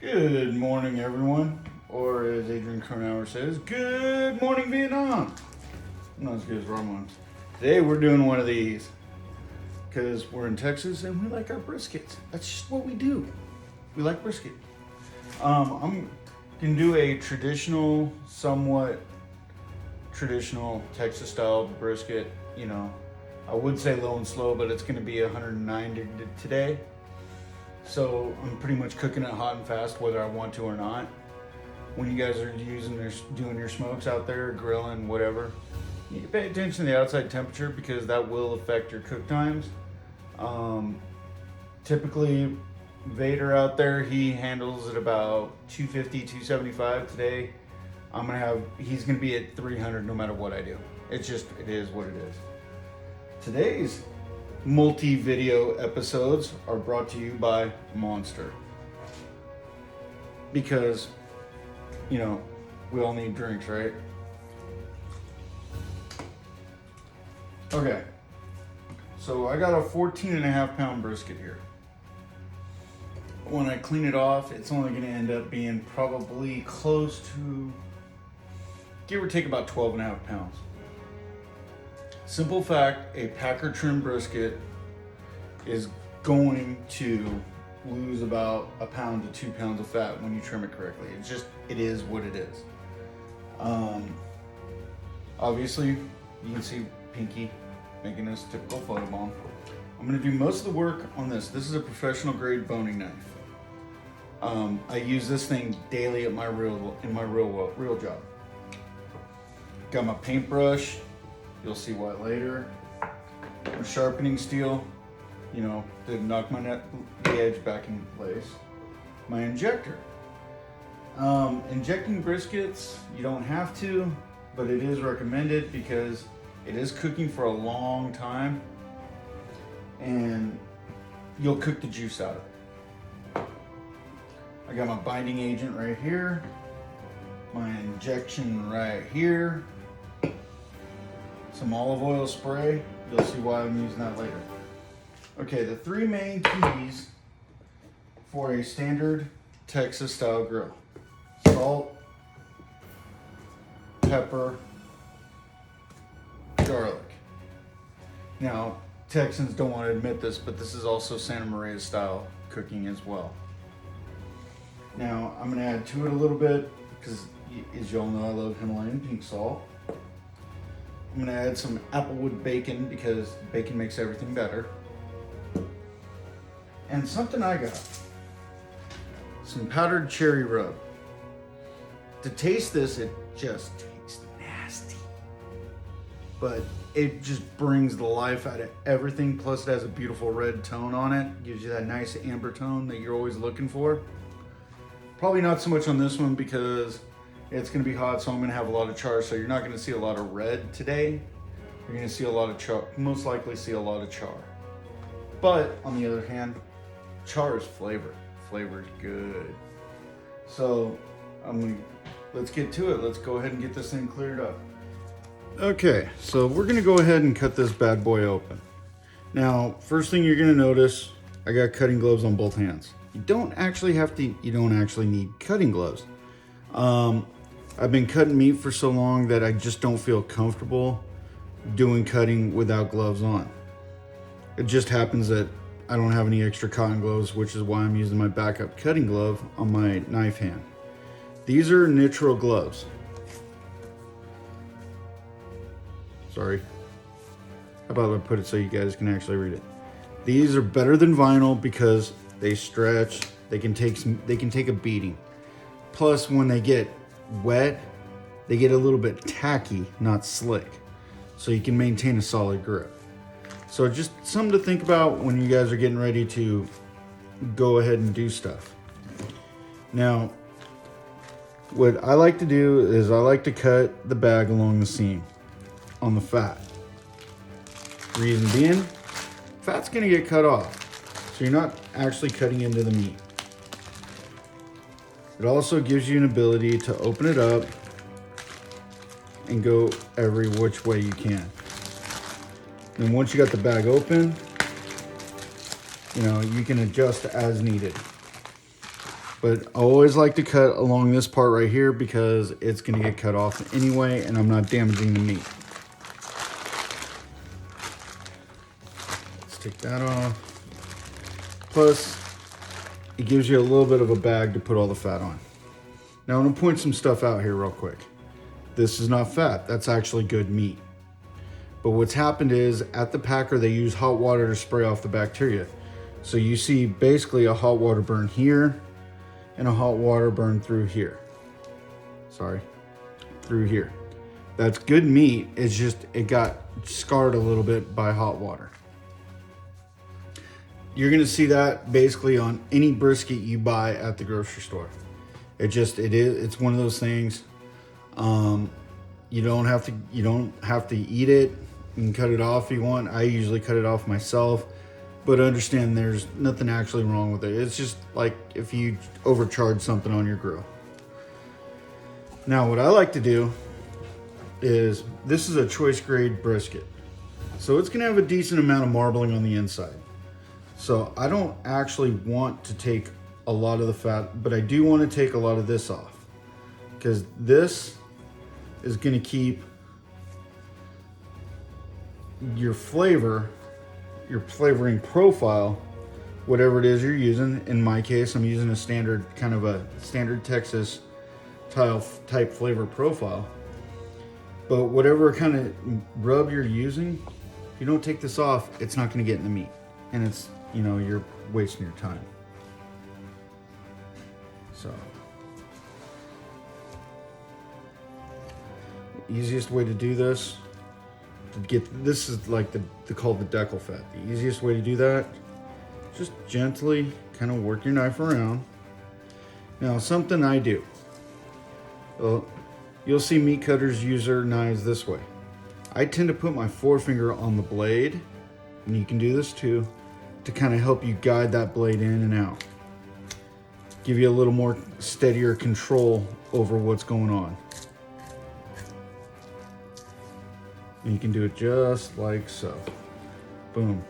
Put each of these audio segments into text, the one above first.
Good morning, everyone. Or as Adrian Cronauer says, good morning, Vietnam. Not as good as Ramon. Today we're doing one of these because we're in Texas and we like our briskets. That's just what we do. We like brisket. I'm gonna do a traditional, somewhat traditional Texas style brisket. You know, I would say low and slow, but it's gonna be 109 today. So I'm pretty much cooking it hot and fast, whether I want to or not. When you guys are doing your smokes out there, grilling, whatever, you can pay attention to the outside temperature because that will affect your cook times. Typically, Vader out there, he handles it about 250, 275 today. He's gonna be at 300 no matter what I do. It is what it is. Today's multi-video episodes are brought to you by Monster. Because, you know, we all need drinks, right? Okay. So I got a 14.5 pound brisket here. When I clean it off, it's only going to end up being probably close to, give or take, about 12.5 pounds. Simple fact, a Packer trim brisket is going to lose about 1 pound to 2 pounds of fat when you trim it correctly. It is what it is. Obviously, you can see Pinky making this typical photo bomb. I'm gonna do most of the work on this. This is a professional grade boning knife. I use this thing daily at my real job. Got my paintbrush. You'll see why later. A sharpening steel, you know, to knock the edge back in place. My injector. Injecting briskets, you don't have to, but it is recommended because it is cooking for a long time and you'll cook the juice out of it. I got my binding agent right here, my injection right here, some olive oil spray. You'll see why I'm using that later. Okay, the three main keys for a standard Texas style grill: salt, pepper, garlic. Now, Texans don't want to admit this, but this is also Santa Maria style cooking as well. Now, I'm going to add to it a little bit because, as y'all know, I love Himalayan pink salt. I'm going to add some applewood bacon because bacon makes everything better. And something I got, some powdered cherry rub. To taste this, it just tastes nasty. But it just brings the life out of everything. Plus it has a beautiful red tone on it. Gives you that nice amber tone that you're always looking for. Probably not so much on this one because it's going to be hot, so I'm going to have a lot of char. So you're not going to see a lot of red today. You're going to see a lot of char. Most likely see a lot of char. But on the other hand, char is flavor. Flavor is good. So let's get to it. Let's go ahead and get this thing cleared up. Okay, so we're going to go ahead and cut this bad boy open. Now, first thing you're going to notice, I got cutting gloves on both hands. You don't actually need cutting gloves. I've been cutting meat for so long that I just don't feel comfortable doing cutting without gloves on. It just happens that I don't have any extra cotton gloves, which is why I'm using my backup cutting glove on my knife hand. These are natural gloves. Sorry. How about I put it so you guys can actually read it? These are better than vinyl because they stretch, they can take a beating. Plus, when they get wet, they get a little bit tacky, not slick. So you can maintain a solid grip. So just something to think about when you guys are getting ready to go ahead and do stuff. Now, what I like to do is I like to cut the bag along the seam on the fat. Reason being, fat's gonna get cut off. So you're not actually cutting into the meat. It also gives you an ability to open it up and go every which way you can. And once you got the bag open, you know, you can adjust as needed. But I always like to cut along this part right here because it's gonna get cut off anyway and I'm not damaging the meat. Let's take that off. Plus, it gives you a little bit of a bag to put all the fat on. Now I'm gonna point some stuff out here real quick. This is not fat, that's actually good meat. But what's happened is at the packer, they use hot water to spray off the bacteria. So you see basically a hot water burn here and a hot water burn through here. Sorry, through here. That's good meat, it's just, it got scarred a little bit by hot water. You're gonna see that basically on any brisket you buy at the grocery store. It's one of those things. You don't have to eat it. You can cut it off if you want. I usually cut it off myself, but understand there's nothing actually wrong with it. It's just like if you overcharge something on your grill. Now what I like to do is, this is a choice grade brisket. So it's gonna have a decent amount of marbling on the inside. So I don't actually want to take a lot of the fat, but I do want to take a lot of this off because this is going to keep your flavor, your flavoring profile, whatever it is you're using. In my case, I'm using a standard Texas type flavor profile. But whatever kind of rub you're using, if you don't take this off, it's not going to get in the meat. And it's, you're wasting your time. So, the easiest way to do this, this is like called the decal fat. The easiest way to do that, just gently kind of work your knife around. Now, something I do, you'll see meat cutters use their knives this way. I tend to put my forefinger on the blade, and you can do this too, to kind of help you guide that blade in and out. Give you a little more steadier control over what's going on. And you can do it just like so. Boom.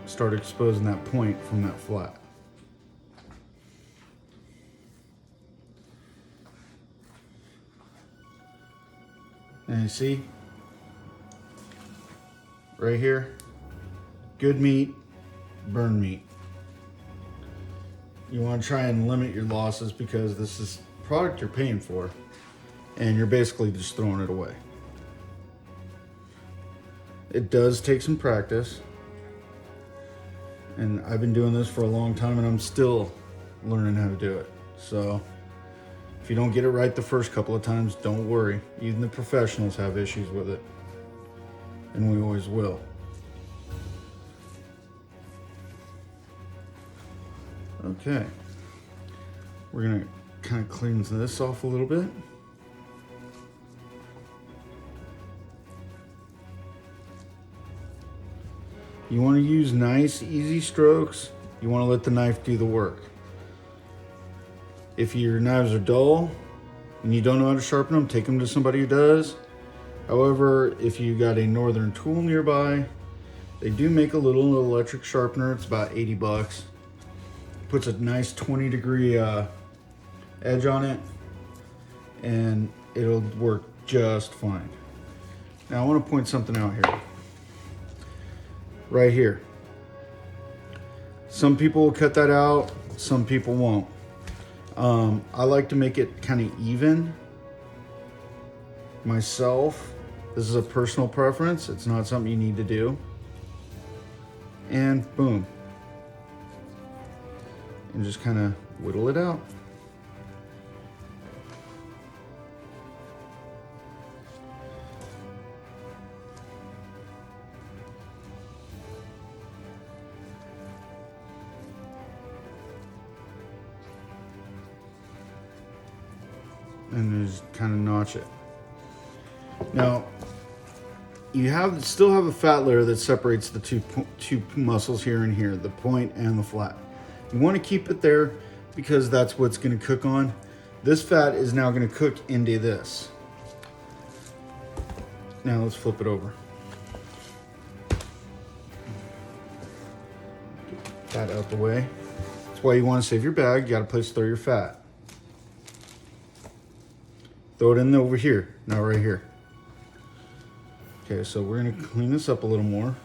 Start exposing that point from that flat. And you see, right here, good meat, burn meat. You want to try and limit your losses because this is product you're paying for and you're basically just throwing it away. It does take some practice, and I've been doing this for a long time and I'm still learning how to do it. So if you don't get it right the first couple of times, don't worry. Even the professionals have issues with it, and we always will. Okay, we're gonna kind of clean this off a little bit. You want to use nice, easy strokes. You want to let the knife do the work. If your knives are dull and you don't know how to sharpen them, take them to somebody who does. However, if you got a Northern tool nearby, they do make a little electric sharpener. It's about 80 bucks. Puts a nice 20-degree edge on it, and it'll work just fine. Now I want to point something out here. Right here. Some people will cut that out, some people won't. I like to make it kind of even myself. This is a personal preference. It's not something you need to do. And boom. And just kind of whittle it out. And just kind of notch it. Now, you still have a fat layer that separates the two muscles here and here, the point and the flat. You want to keep it there because that's what's going to cook on. This fat is now going to cook into this. Now let's flip it over. Get that out the way. That's why you want to save your bag. You got a place to throw your fat. Throw it in over here, not right here. Okay, so we're gonna clean this up a little more.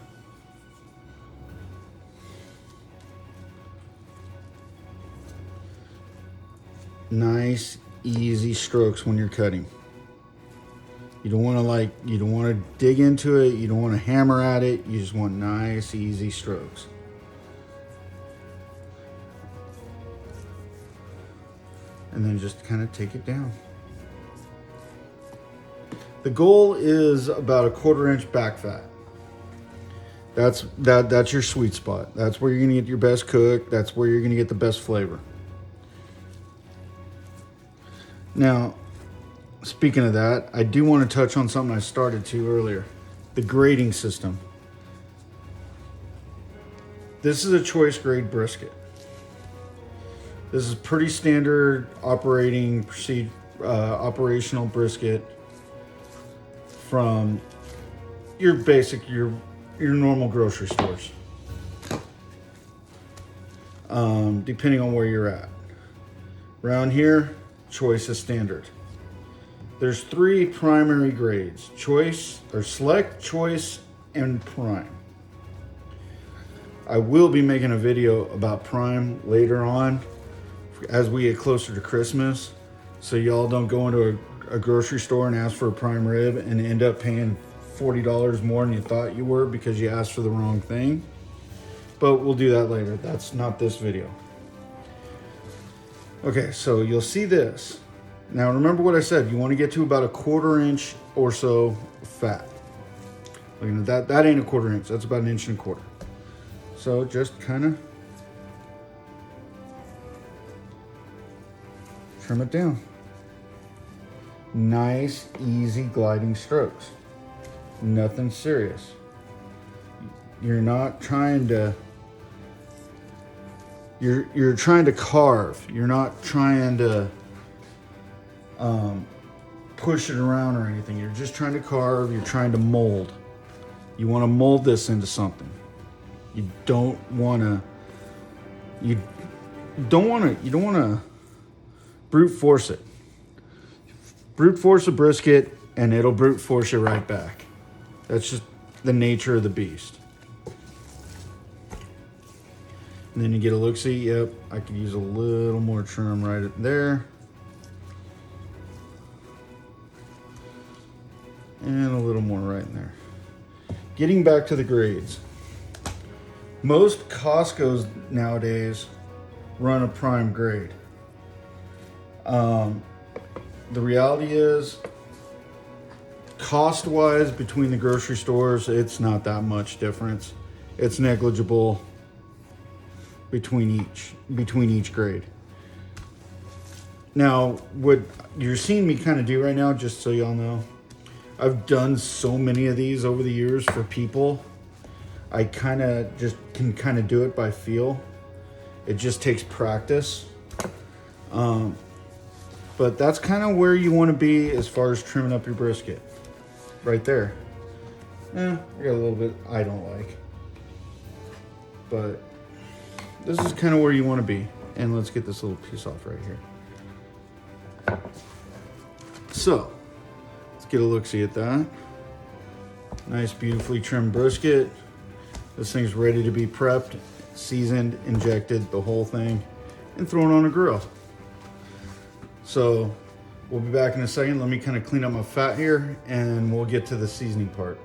Nice, easy strokes when you're cutting. You don't want to dig into it. You don't want to hammer at it. You just want nice, easy strokes. And then just kind of take it down. The goal is about a 1/4 inch back fat. That's your sweet spot. That's where you're gonna get your best cook. That's where you're gonna get the best flavor. Now, speaking of that, I do want to touch on something I started to earlier. The grading system. This is a choice grade brisket. This is pretty standard operational brisket from your basic, your normal grocery stores. Depending on where you're at. Around here, choice is standard. There's 3 primary grades: choice or select, choice, and prime. I will be making a video about prime later on as we get closer to Christmas, so y'all don't go into a grocery store and ask for a prime rib and end up paying $40 more than you thought you were because you asked for the wrong thing. But we'll do that later. That's not this video. Okay, so you'll see this. Now remember what I said, you want to get to about a 1/4 inch or so fat. Look at that ain't a 1/4 inch, that's about 1 1/4 inches. So just kind of trim it down. Nice, easy gliding strokes. Nothing serious. You're not trying to you're trying to carve. You're not trying to push it around or anything. You're just trying to carve. You're trying to mold. You want to mold this into something. You don't want to brute force it. Brute force a brisket and it'll brute force you right back. That's just the nature of the beast. And then you get a look-see. Yep, I could use a little more trim right there. And a little more right in there. Getting back to the grades. Most Costco's nowadays run a prime grade. The reality is, cost-wise, between the grocery stores, it's not that much difference. It's negligible between each grade. Now, what you're seeing me kind of do right now, just so y'all know, I've done so many of these over the years for people. I kind of just can kind of do it by feel. It just takes practice. But that's kind of where you want to be as far as trimming up your brisket. Right there. I got a little bit I don't like. But this is kind of where you want to be. And let's get this little piece off right here. So, let's get a look-see at that. Nice, beautifully trimmed brisket. This thing's ready to be prepped, seasoned, injected, the whole thing, and thrown on a grill. So, we'll be back in a second. Let me kind of clean up my fat here, and we'll get to the seasoning part.